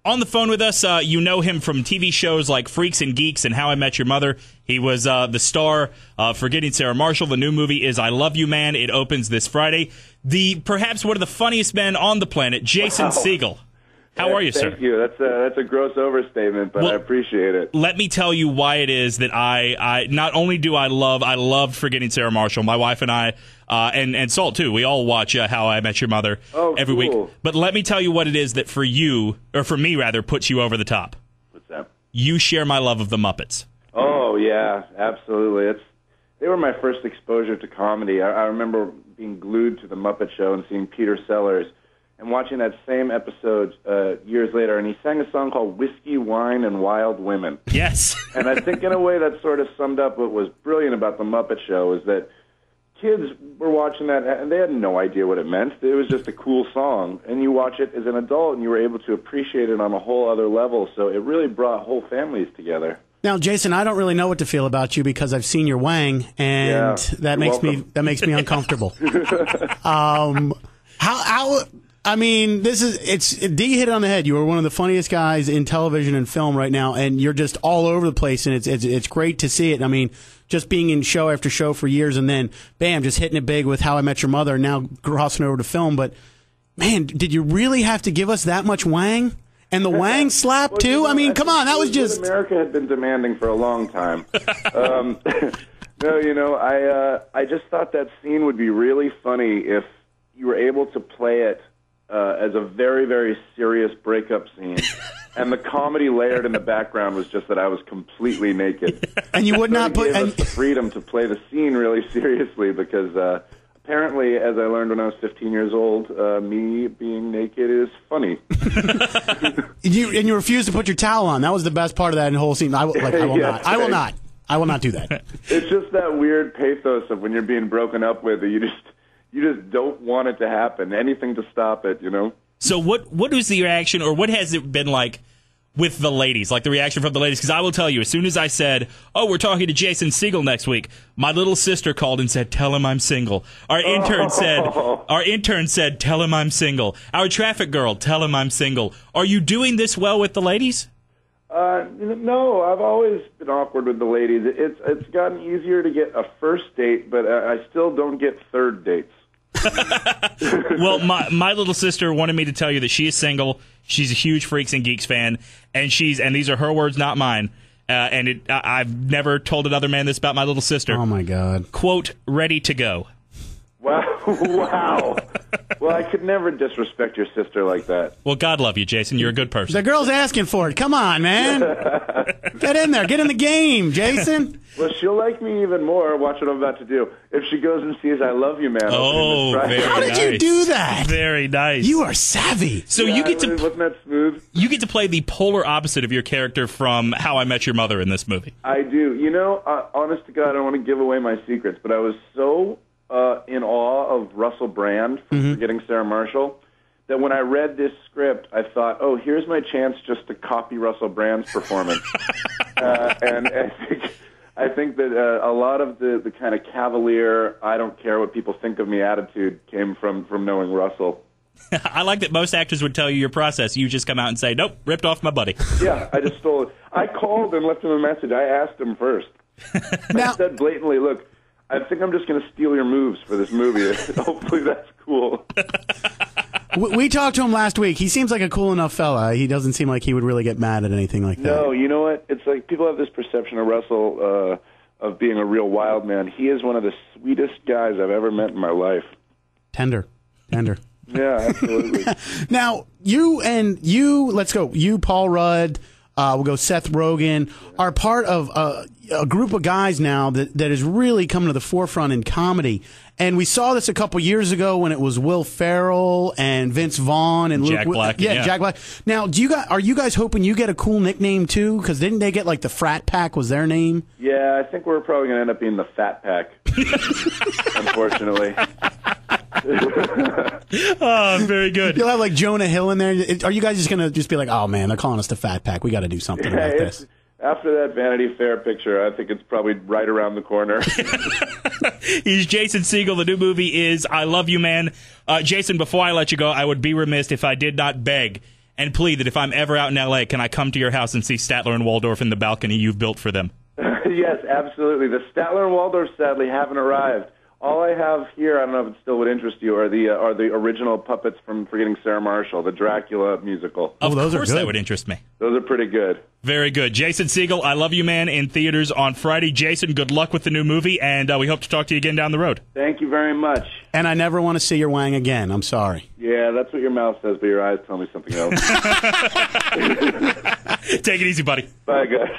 On the phone with us, you know him from TV shows like Freaks and Geeks and How I Met Your Mother. He was the star of Forgetting Sarah Marshall. The new movie is I Love You, Man. It opens this Friday. Perhaps one of the funniest men on the planet, Jason Segel. How are you, sir? Thank you. That's a gross overstatement, but I appreciate it. Let me tell you why it is that I not only do I loved Forgetting Sarah Marshall. My wife and I, and Salt too. We all watch How I Met Your Mother every week. But let me tell you what it is that for you, or for me rather, puts you over the top. What's that? You share my love of the Muppets. Oh yeah, absolutely. They were my first exposure to comedy. I remember being glued to the Muppet Show and seeing Peter Sellers. And watching that same episode years later, and he sang a song called Whiskey, Wine, and Wild Women. Yes. And I think in a way that sort of summed up what was brilliant about the Muppet Show is that kids were watching that, and they had no idea what it meant. It was just a cool song. And you watch it as an adult, and you were able to appreciate it on a whole other level. So it really brought whole families togethow Now, Jason, I don't really know what to feel about you because I've seen your wang, and that makes me uncomfortable. I mean, D hit it on the head. You are one of the funniest guys in television and film right now, and you're just all over the place, and it's great to see it. I mean, just being in show after show for years, and then, bam, just hitting it big with How I Met Your Mother, and now crossing over to film. But, man, did you really have to give us that much wang? And the wang slap, too? I mean, come on, that was just... America had been demanding for a long time. No, I just thought that scene would be really funny if you were able to play it as a very, very serious breakup scene, and the comedy layered in the background was just that I was completely naked. And you would not put... us the freedom to play the scene really seriously, because apparently, as I learned when I was 15 years old, me being naked is funny. You refused to put your towel on. That was the best part of that whole scene. I will not. I will not do that. It's just that weird pathos of when you're being broken up with, you just don't want it to happen. Anything to stop it, you know? So what was the reaction, or what has it been like with the ladies, like the reaction from the ladies? Because I will tell you, as soon as I said, we're talking to Jason Segel next week, my little sister called and said, tell him I'm single. Our intern said, tell him I'm single. Our traffic girl, tell him I'm single. Are you doing this well with the ladies? No, I've always been awkward with the ladies. It's gotten easier to get a first date, but I still don't get third dates. Well, my little sister wanted me to tell you that she is single. She's a huge Freaks and Geeks fan, and these are her words, not mine. I've never told another man this about my little sister. Oh my God! Quote, ready to go. Wow. Well, I could never disrespect your sister like that. Well, God love you, Jason. You're a good person. The girl's asking for it. Come on, man. Get in there. Get in the game, Jason. Well, she'll like me even more. Watch what I'm about to do. If she goes and sees I Love You, Man. Oh, very nice. How did you do that? Very nice. You are savvy. So you get to... Wasn't that smooth? You get to play the polar opposite of your character from How I Met Your Mother in this movie. I do. You know, honest to God, I don't want to give away my secrets, but I was so... in awe of Russell Brand from Forgetting Sarah Marshall, that when I read this script, I thought, here's my chance just to copy Russell Brand's performance. And I think that a lot of the kind of cavalier, I don't care what people think of me attitude came from knowing Russell. I like that most actors would tell you your process. You just come out and say, nope, ripped off my buddy. Yeah, I just stole it. I called and left him a message. I asked him first. I said blatantly, look, I think I'm just going to steal your moves for this movie. Hopefully that's cool. We talked to him last week. He seems like a cool enough fella. He doesn't seem like he would really get mad at anything like that. No, you know what? It's like people have this perception of Russell of being a real wild man. He is one of the sweetest guys I've ever met in my life. Tender. Yeah, absolutely. Now, let's go. You, Paul Rudd, we'll go Seth Rogen, are part of a group of guys now that is really coming to the forefront in comedy. And we saw this a couple years ago when it was Will Ferrell and Vince Vaughn and Jack Black. Yeah, Jack Black. Now, are you guys hoping you get a cool nickname too? Because didn't they get like the Frat Pack was their name? Yeah, I think we're probably going to end up being the Fat Pack, unfortunately. Oh, very good. You'll have like Jonah Hill in there. Are you guys just going to just be like, oh man, they're calling us the Fat Pack. We got to do something about this. After that Vanity Fair picture, I think it's probably right around the corner. He's Jason Segel. The new movie is I Love You, Man. Jason, before I let you go, I would be remiss if I did not beg and plead that if I'm ever out in L.A., can I come to your house and see Statler and Waldorf in the balcony you've built for them? Yes, absolutely. The Statler and Waldorf sadly haven't arrived. All I have here, I don't know if it still would interest you, are the original puppets from Forgetting Sarah Marshall, the Dracula musical. Of those course are good. that would interest me. Those are pretty good. Very good. Jason Segel, I Love You Man in theaters on Friday. Jason, good luck with the new movie, and we hope to talk to you again down the road. Thank you very much. And I never want to see your wang again. I'm sorry. Yeah, that's what your mouth says, but your eyes tell me something else. Take it easy, buddy. Bye, guys.